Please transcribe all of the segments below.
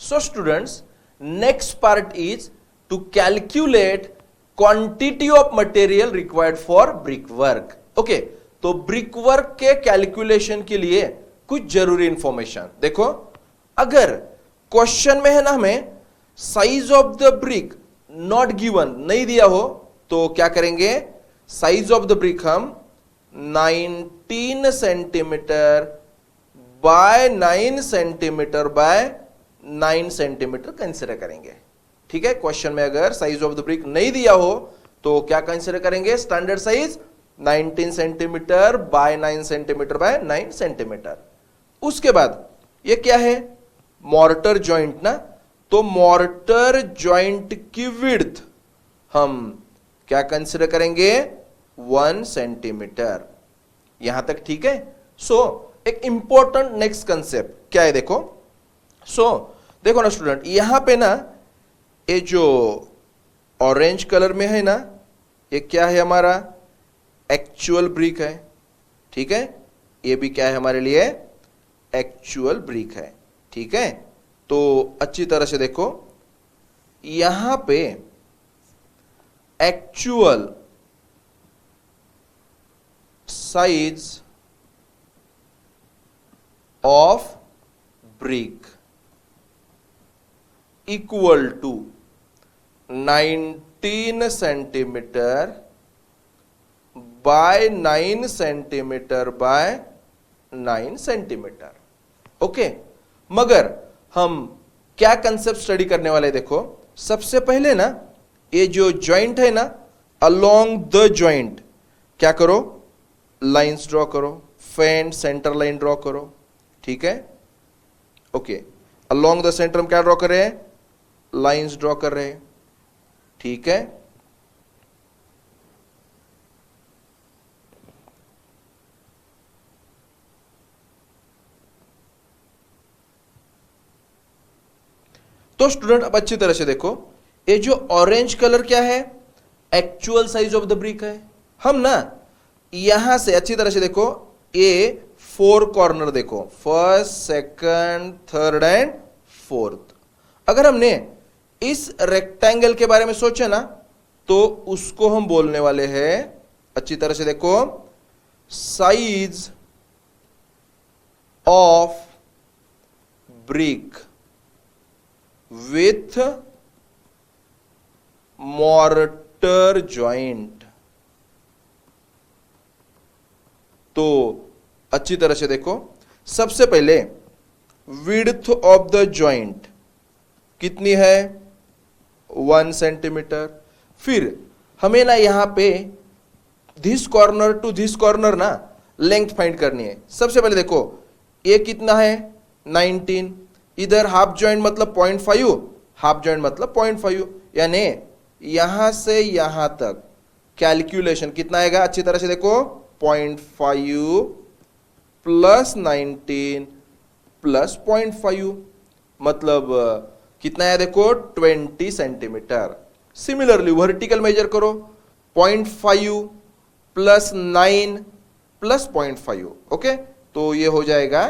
So students, next part is to calculate quantity of material required for brickwork. Okay, तो brickwork के calculation के लिए कुछ जरूरी इंफॉर्मेशन देखो। अगर क्वेश्चन में है ना हमें size of the brick not given नहीं दिया हो तो क्या करेंगे, साइज ऑफ द ब्रिक हम 19 centimetre by 9 centimetre by 9 centimetre consider करेंगे। ठीक है, क्वेश्चन में अगर साइज ऑफ द ब्रिक नहीं दिया हो तो क्या कंसिडर करेंगे, standard size 19 centimetre by 9 centimetre by 9 centimetre. उसके बाद ये क्या है, मॉर्टर जॉइंट ना, तो मॉर्टर जॉइंट की विड्थ हम क्या कंसिडर करेंगे, 1 सेंटीमीटर। यहां तक ठीक है। सो एक इंपॉर्टेंट नेक्स्ट कंसेप्ट क्या है देखो। देखो ना स्टूडेंट, यहां पे ना ये जो ऑरेंज कलर में है ना, ये क्या है हमारा एक्चुअल ब्रिक है। ठीक है, ये भी क्या है हमारे लिए एक्चुअल ब्रिक है। ठीक है, तो अच्छी तरह से देखो, यहां पे actual size of brick equal to 19 centimetre by 9 centimetre by 9 centimetre. Okay, मगर हम क्या कंसेप्ट स्टडी करने वाले देखो। सबसे पहले ना ये जो जॉइंट है ना, अलोंग द जॉइंट क्या करो, लाइंस ड्रॉ करो, फेंड सेंटर लाइन ड्रॉ करो। ठीक है, ओके, अलोंग द सेंटर हम क्या ड्रॉ कर रहे हैं, लाइंस ड्रॉ कर रहे हैं। ठीक है, तो स्टूडेंट अब अच्छी तरह से देखो, ये जो ऑरेंज कलर क्या है, actual size of the brick है। हम ना यहां से अच्छी तरह से देखो, ये 4 कॉर्नर देखो, first second third and fourth. अगर हमने इस रेक्टेंगल के बारे में सोचा ना तो उसको हम बोलने वाले हैं, अच्छी तरह से देखो, size of brick with mortar joint. तो अच्छी तरह से देखो, सबसे पहले विड्थ ऑफ द जॉइंट कितनी है, 1 सेंटीमीटर। फिर हमें ना यहां पे this corner to this corner ना लेंथ फाइंड करनी है। सबसे पहले देखो, ये कितना है 19, इधर हाफ जॉइंट मतलब 0.5, हाफ जॉइंट मतलब 0.5, यानी यहां से यहां तक कैलकुलेशन कितना आएगा, अच्छी तरह से देखो, 0.5 प्लस 19 प्लस 0.5 मतलब कितना है देखो, 20 सेंटीमीटर। सिमिलरली वर्टिकल मेजर करो, 0.5 प्लस 9 प्लस 0.5। ओके, तो ये हो जाएगा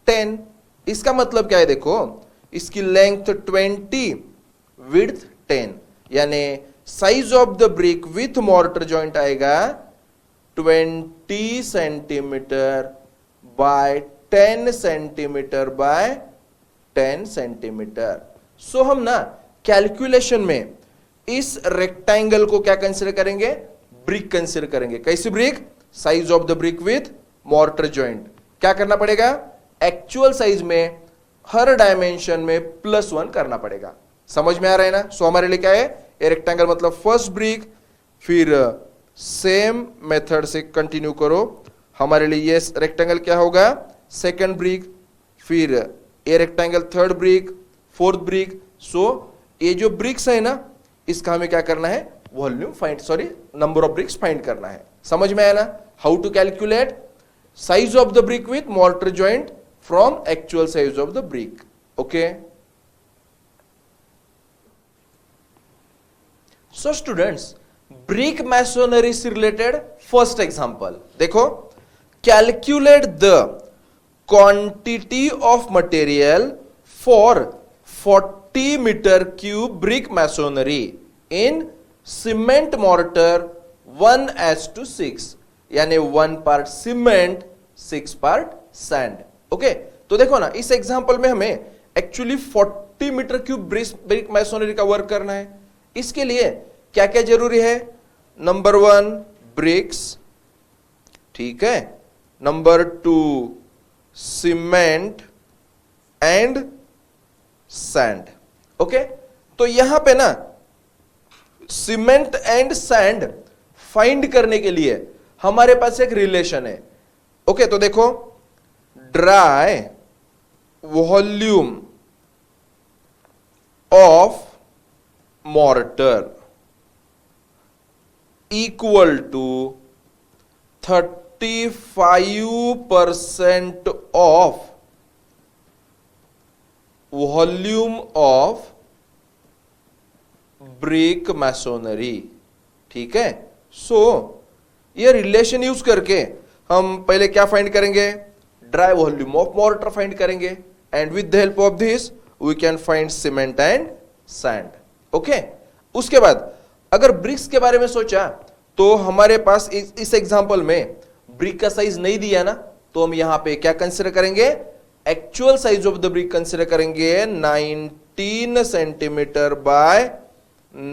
10। इसका मतलब क्या है देखो, इसकी लेंथ 20, विड्थ 10, यानी size of the brick with mortar joint आएगा 20 centimetre by 10 centimetre by 10 centimetre. So हम ना कैलकुलेशन में इस रेक्टेंगल को क्या कंसीडर करेंगे, ब्रिक कंसीडर करेंगे। कैसी brick, size of the brick with mortar joint. क्या करना पड़ेगा, एक्चुअल साइज में हर डायमेंशन में +1 करना पड़ेगा। समझ में आ रहा है ना। सो हमारे लिए क्या है, ये रेक्टेंगल मतलब फर्स्ट ब्रिक, फिर सेम मेथड से कंटिन्यू करो, हमारे लिए ये रेक्टेंगल क्या होगा, सेकंड ब्रिक, फिर ये rectangle third brick, fourth brick. So ये जो ब्रिक्स है ना, इसका हमें क्या करना है, volume find, number of bricks find करना है। समझ में आया ना, how to calculate size of the brick with mortar joint from actual size of the brick. Okay, so students, brick masonry से रिलेटेड फर्स्ट एग्जांपल देखो, calculate the quantity of material for 40 metre cube brick masonry in cement mortar 1:6, यानी 1 part cement 6 part sand. Okay, तो देखो ना, इस example में हमें actually 40 metre cube brick masonry का वर्क करना है। इसके लिए क्या क्या जरूरी है? नंबर 1 ब्रिक्स, ठीक है, number 2 cement and sand. Okay, तो यहां पे ना सीमेंट एंड सैंड फाइंड करने के लिए हमारे पास एक रिलेशन है। ओके, तो देखो, dry volume of mortar equal to 35% of volume of brick masonry. ठीक है, सो ये रिलेशन यूज करके हम पहले क्या फाइंड करेंगे? Dry volume of mortar find करेंगे, and with the help of this we can find cement and sand. Okay, उसके बाद अगर ब्रिक्स के बारे में सोचा तो हमारे पास इस एग्जांपल में ब्रिक का साइज नहीं दिया ना, तो हम यहां पे क्या कंसीडर करेंगे? Actual size of the brick consider करेंगे 19 centimetre by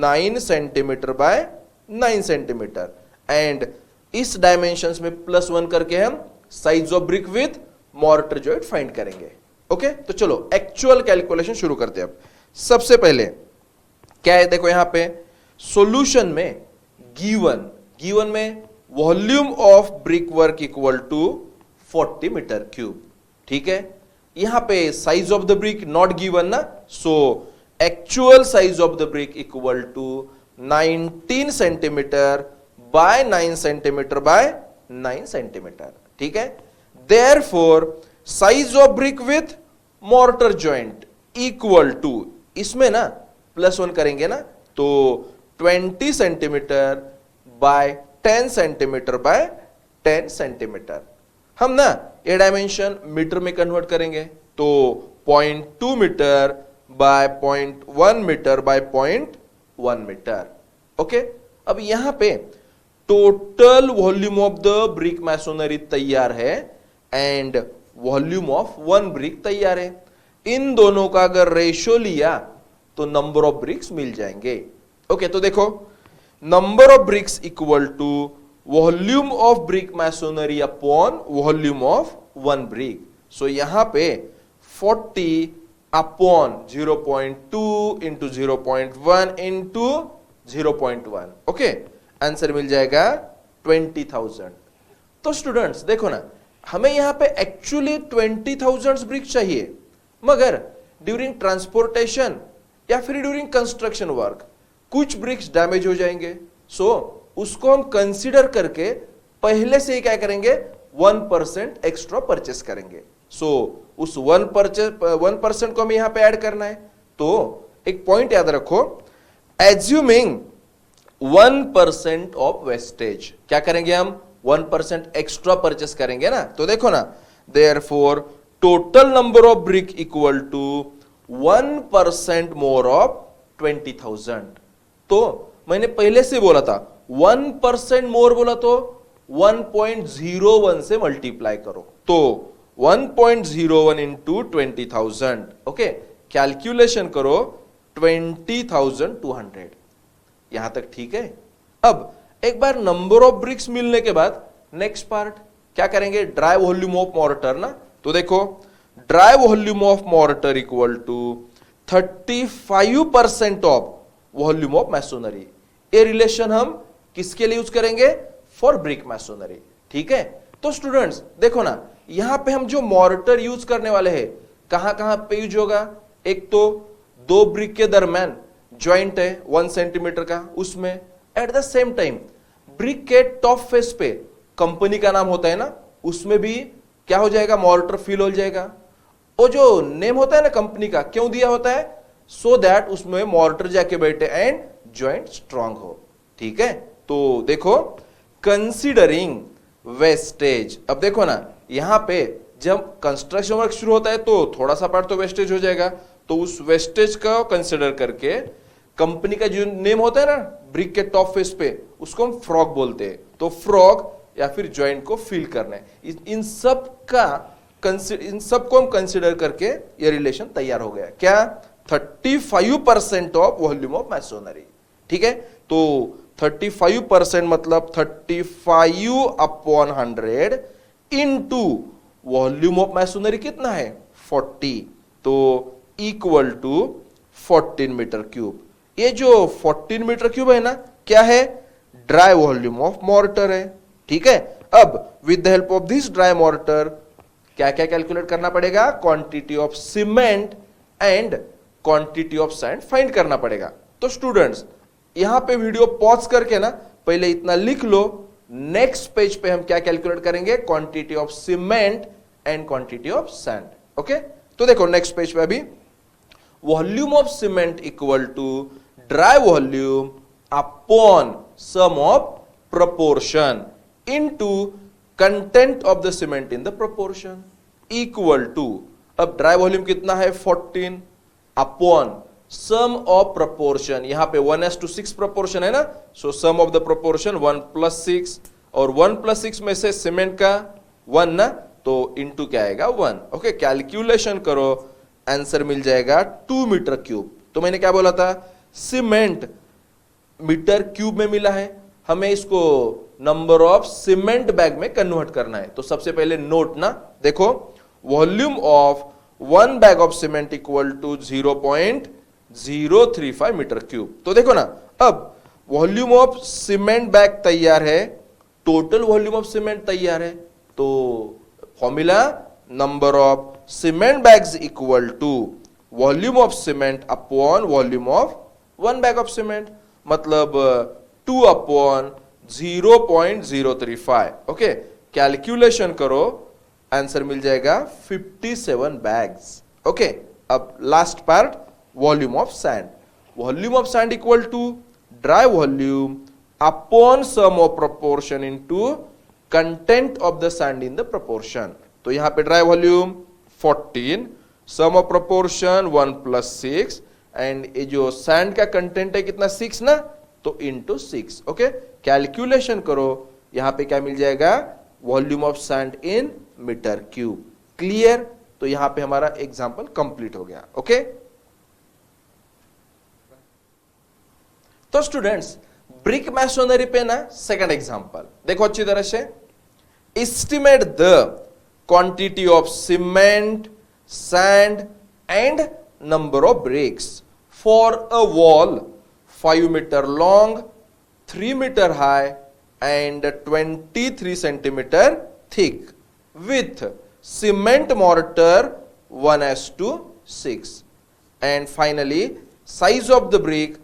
9 centimetre by 9 centimetre, and इस डायमेंशंस में +1 करके हम size of brick with mortar joint find करेंगे। ओके, तो चलो एक्चुअल कैलकुलेशन शुरू करते हैं। अब सबसे पहले क्या है, देखो यहां पे सॉल्यूशन में गिवन में volume of brick work equal to 40 metre cube. ठीक है, यहां पे size of the brick not given ना, so actual size of the brick equal to 19 centimetre by 9 centimetre by 9 centimetre. ठीक है, therefore size of brick with mortar joint equal to, इसमें ना +1 करेंगे ना, तो 20 centimetre by 10 centimetre by 10 centimetre. हम ना ये डायमेंशन मीटर में कन्वर्ट करेंगे, तो 0.2 metre by 0.1 metre by 0.1 metre. Okay, अब यहां पे total volume of the brick masonry तैयार है एंड वॉल्यूम ऑफ 1 ब्रिक तैयार है। इन दोनों का अगर रेशियो लिया तो नंबर ऑफ ब्रिक्स मिल जाएंगे। ओके, तो देखो, number of bricks equal to volume of brick masonry upon volume of 1 brick. So यहां पे 40 upon 0.2 into 0.1 into 0.1। Okay, answer मिल जाएगा 20,000। तो स्टूडेंट्स देखो ना, हमें यहां पे एक्चुअली 20,000 ब्रिक चाहिए, मगर ड्यूरिंग ट्रांसपोर्टेशन या फिर ड्यूरिंग कंस्ट्रक्शन वर्क कुछ ब्रिक्स डैमेज हो जाएंगे, सो उसको हम कंसीडर करके पहले से ही क्या करेंगे? 1% एक्स्ट्रा परचेस करेंगे। सो उस 1% को हमें यहां पे ऐड करना है। तो एक पॉइंट याद रखो, एज्यूमिंग 1% ऑफ वेस्टेज, क्या करेंगे हम? 1% एक्स्ट्रा परचेस करेंगे ना, तो देखो ना, therefore total number of brick equal to 1% more of 20,000। तो मैंने पहले से बोला था 1% मोर बोला तो 1.01 से मल्टीप्लाई करो, तो 1.01 इंटू 20,000। ओके, कैलकुलेशन करो 20,200। यहां तक ठीक है। अब एक बार नंबर ऑफ ब्रिक्स मिलने के बाद नेक्स्ट पार्ट क्या करेंगे? ड्राई वॉल्यूम ऑफ मॉर्टर ना, तो देखो, dry volume of mortar equal to 35% of volume of masonry. ये रिलेशन हम किसके लिए यूज करेंगे? For brick masonry. ठीक है, तो स्टूडेंट्स देखो ना, यहां पे हम जो मॉर्टर यूज करने वाले हैं कहां कहां पे यूज होगा? एक तो 2 ब्रिक के दरम्यान ज्वाइंट है 1 सेंटीमीटर का, उसमें at the same time brick के टॉप फेस पे कंपनी का नाम होता है ना, उसमें भी क्या हो जाएगा? मॉर्टर फिल हो जाएगा। वो जो नेम होता है ना कंपनी का, क्यों दिया होता है? सो दैट उसमें मॉर्टर जाके बैठे एंड ज्वाइंट स्ट्रांग हो। ठीक है, तो देखो, कंसीडरिंग वेस्टेज, अब देखो ना, यहां पे जब कंस्ट्रक्शन वर्क शुरू होता है तो थोड़ा सा पार्ट तो वेस्टेज हो जाएगा, तो उस वेस्टेज का कंसिडर करके कंपनी का जो नेम होता है ना ब्रिक के टॉप फेस पे, उसको हम फ्रॉग बोलते हैं। तो फ्रॉग या फिर जॉइंट को फिल करना है, इन सब को हम कंसिडर करके ये रिलेशन तैयार हो गया। क्या? 35% ऑफ वॉल्यूम ऑफ मैसोनरी। ठीक है, तो 35% मतलब 35 upon 100 into volume of masonry कितना है 40, तो इक्वल टू 14 मीटर क्यूब। ये जो 14 मीटर क्यूब है ना, क्या है? ड्राई वॉल्यूम ऑफ मॉर्टर है। ठीक है, अब with the help of this dry mortar क्या क्या कैलकुलेट करना पड़ेगा? Quantity of cement and quantity of sand find करना पड़ेगा। तो स्टूडेंट्स यहां पे वीडियो पॉज करके ना पहले इतना लिख लो, नेक्स्ट पेज पे हम क्या कैलकुलेट करेंगे? Quantity of cement and quantity of sand. Okay, तो देखो नेक्स्ट पेज पे अभी volume of cement equal to dry volume upon sum of proportion into content of the cement in the proportion equal to, अब dry volume कितना है 14 upon sum of proportion, यहां पे 1:6 proportion है ना, सो सम ऑफ द proportion 1+6, और 1+6 में से सीमेंट का 1 ना, तो इनटू क्या आएगा 1। ओके, कैलकुलेशन करो, आंसर मिल जाएगा 2 मीटर क्यूब। तो मैंने क्या बोला था? सीमेंट मीटर क्यूब में मिला है, हमें इसको नंबर ऑफ सीमेंट बैग में कन्वर्ट करना है। तो सबसे पहले नोट ना, देखो volume of 1 bag of cement equal to 0.035 metre cube. तो देखो ना, अब वॉल्यूम ऑफ सीमेंट बैग तैयार है, टोटल वॉल्यूम ऑफ सीमेंट तैयार है, तो formula number of cement bags equal to volume of cement upon volume of 1 bag of cement, मतलब 2 अपॉन 0.035। ओके, कैलकुलेशन करो, आंसर मिल जाएगा 57 बैग्स। ओके, अब last part volume of sand. Volume of sand equal to dry volume upon sum of proportion into content of the sand in the proportion. तो यहां पे dry volume 14, sum of proportion 1+6, and ये जो sand का content है कितना 6 ना, तो इंटू 6। ओके, कैलकुलेशन करो, यहां पे क्या मिल जाएगा? Volume of sand in metre cube. Clear? तो यहां पे हमारा एग्जांपल कंप्लीट हो गया। ओके, तो स्टूडेंट्स ब्रिक मैसोनरी पे ना सेकंड एग्जांपल देखो अच्छी तरह से। Estimate the quantity of cement, sand and number of bricks for a wall 5 metre long, 3 metre high and 23 centimetre thick with cement mortar 1:6, and finally size of the brick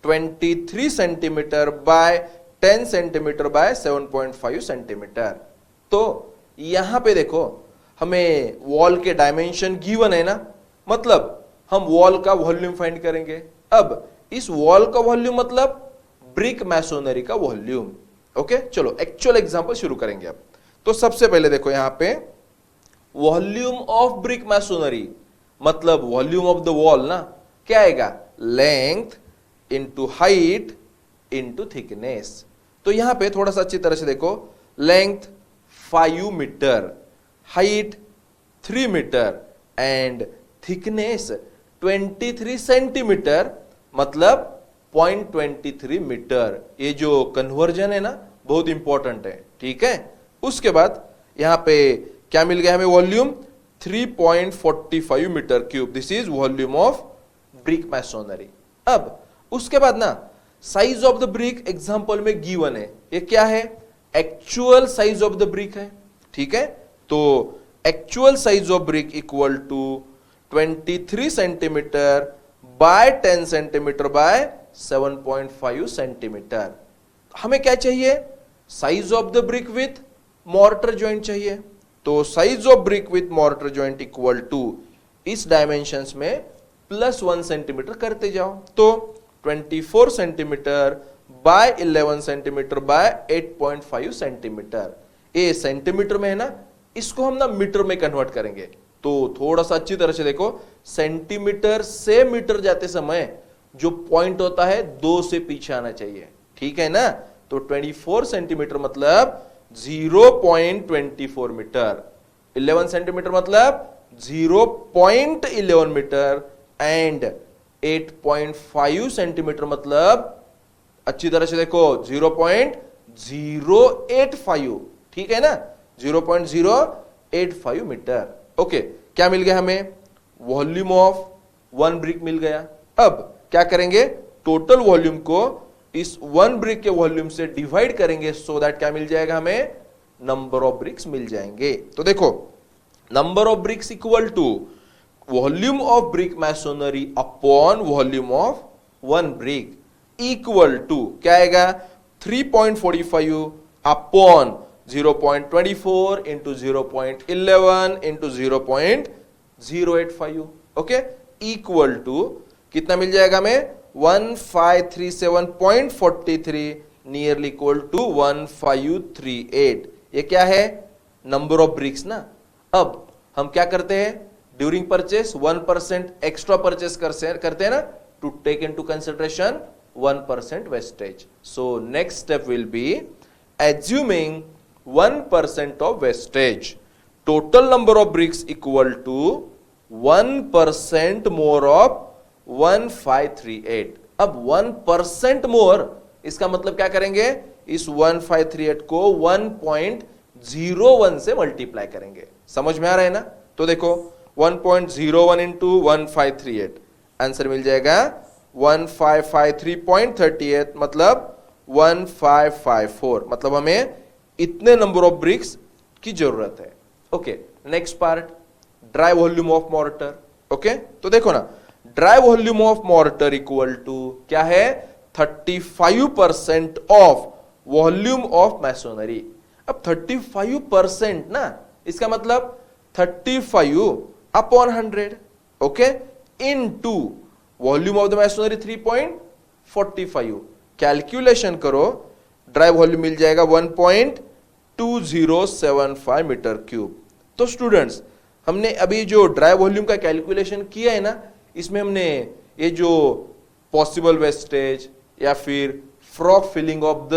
23 centimetre by 10 centimetre by 7.5 centimetre. तो यहां पे देखो हमें wall के dimension given है ना, मतलब हम वॉल का वॉल्यूम फाइंड करेंगे। अब इस वॉल का वॉल्यूम मतलब ब्रिक मैसोनरी का वॉल्यूम। ओके, चलो एक्चुअल एग्जांपल शुरू करेंगे अब। तो सबसे पहले देखो यहां पे वॉल्यूम ऑफ ब्रिक मैसोनरी मतलब वॉल्यूम ऑफ द वॉल ना, क्या आएगा? Length into height into thickness. तो यहां पे थोड़ा सा अच्छी तरह से देखो, length 5 metre, height 3 metre and thickness 23 centimetre, मतलब 0.23 मीटर। ये जो कन्वर्जन है ना बहुत इंपॉर्टेंट है। ठीक है, उसके बाद यहां पे क्या मिल गया हमें? Volume 3.45 metre cube. This is volume of brick masonry. अब उसके बाद ना size of the brick example में गिवन है, ये क्या है? Actual size of the brick है। ठीक है, तो actual size of brick equal to 23 centimetre by 10 centimetre by 7.5 centimetre. हमें क्या चाहिए? Size of the brick with mortar joint चाहिए। तो size of brick with mortar joint equal to इस डायमेंशंस में +1 सेंटीमीटर करते जाओ, तो 24 centimetre bye 11 centimetre bye 8.5 centimetre. ये सेंटीमीटर में है ना, इसको हम ना मीटर में कन्वर्ट करेंगे। तो थोड़ा सा अच्छी तरह से देखो, सेंटीमीटर से मीटर जाते समय जो पॉइंट होता है 2 से पीछे आना चाहिए, ठीक है ना। तो 24 सेंटीमीटर मतलब 0.24 मीटर, 11 सेंटीमीटर मतलब 0.11 मीटर एंड 8.5 सेंटीमीटर मतलब अच्छी तरह से देखो 0.085, ठीक है ना, 0.085 मीटर। ओके, क्या मिल गया हमें? वॉल्यूम ऑफ 1 ब्रिक मिल गया। अब क्या करेंगे? टोटल वॉल्यूम को इस 1 ब्रिक के वॉल्यूम से डिवाइड करेंगे, सो दैट क्या मिल जाएगा हमें? नंबर ऑफ ब्रिक्स मिल जाएंगे। तो देखो, number of bricks equal to volume of brick masonry upon volume of 1 brick equal to क्या आएगा? 3.45 upon 0.24 into 0.11 into 0.085, okay, equal to कितना मिल जाएगा हमें? 1537.43 नियरली इक्वल टू 1538। ये क्या है? नंबर ऑफ ब्रिक्स ना। अब हम क्या करते हैं? ड्यूरिंग परचेस 1% एक्स्ट्रा परचेस करते हैं ना, to take into consideration 1% wastage. So next step will be assuming 1% of wastage. Total number of bricks equal to 1% more of 1538. अब 1% more, इसका मतलब क्या करेंगे? इस 1538 को 1.01 से मल्टीप्लाई करेंगे। समझ में आ रहा है ना? तो देखो 1.01 इंटू 1538, आंसर मिल जाएगा 1553.38 मतलब 1554, मतलब हमें इतने नंबर ऑफ ब्रिक्स की जरूरत है। Okay, next part, dry volume of mortar. Okay, तो देखो ना, dry volume of mortar equal to क्या है? 35% ऑफ वॉल्यूम ऑफ मैसोनरी। अब 35% ना, इसका मतलब 35 upon 100, okay, into volume of the masonry 3.45। Calculation करो, ड्राई वॉल्यूम मिल जाएगा 1.2075 मीटर क्यूब। तो स्टूडेंट्स, हमने अभी जो ड्राई वॉल्यूम का कैलकुलेशन किया है ना, इसमें हमने ये जो पॉसिबल वेस्टेज या फिर frog filling of the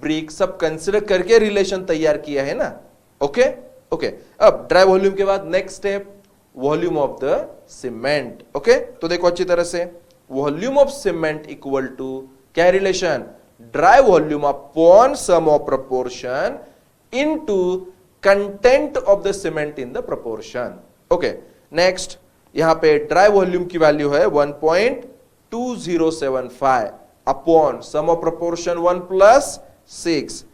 brick सब कंसिडर करके रिलेशन तैयार किया है ना। ओके ओके, अब ड्राई वॉल्यूम के बाद next step, volume of the cement. Okay, तो देखो अच्छी तरह से, volume of cement equal to क्या relation? Dry volume upon sum of proportion into content of the cement in the proportion. Okay, next, यहां पे ड्राई वॉल्यूम की value है 1.2075 अपॉन सम ऑफ प्रोपोर्शन 1+6।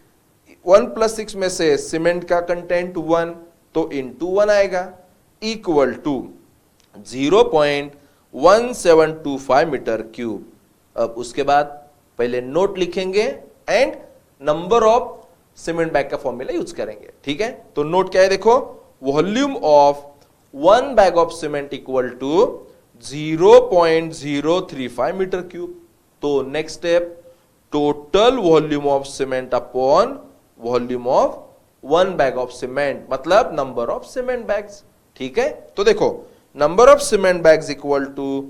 1+6 में से सीमेंट का कंटेंट 1, तो into 1 आएगा, इक्वल टू 0.1725 मीटर क्यूब। अब उसके बाद पहले नोट लिखेंगे and number of cement bag का फॉर्मूला यूज करेंगे, ठीक है। तो नोट क्या है? देखो, volume of 1 bag of cement equal to 0.035 metre cube. तो next step, total volume of cement upon volume of 1 bag of cement, मतलब नंबर ऑफ सीमेंट बैग्स, ठीक है। तो देखो, number of cement bags equal to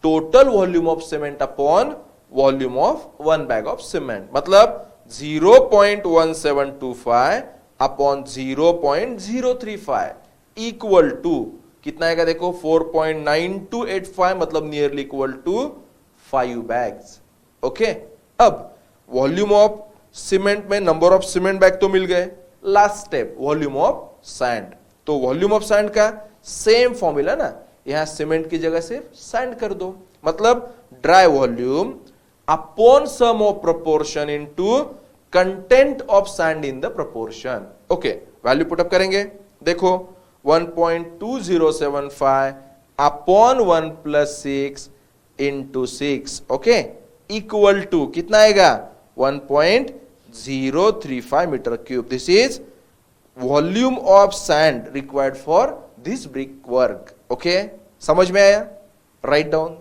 total volume of cement upon volume of 1 bag of cement, मतलब 0.1725 upon 0.035 equal to कितना आएगा? देखो 4.9285, मतलब nearly equal to 5 bags. Okay, अब वॉल्यूम ऑफ सीमेंट में नंबर ऑफ सीमेंट बैग तो मिल गए। Last step, volume of sand. तो वॉल्यूम ऑफ सैंड का सेम फॉर्मूला ना, यहां सीमेंट की जगह सिर्फ सैंड कर दो, मतलब dry volume upon sum of proportion into content of sand in the proportion. Okay, value put up करेंगे। देखो 1.2075 upon 1+6 into 6, okay, equal to कितना आएगा? 1.035 metre cube. This is volume of sand required for this brick work. Okay, समझ में आया? Right down.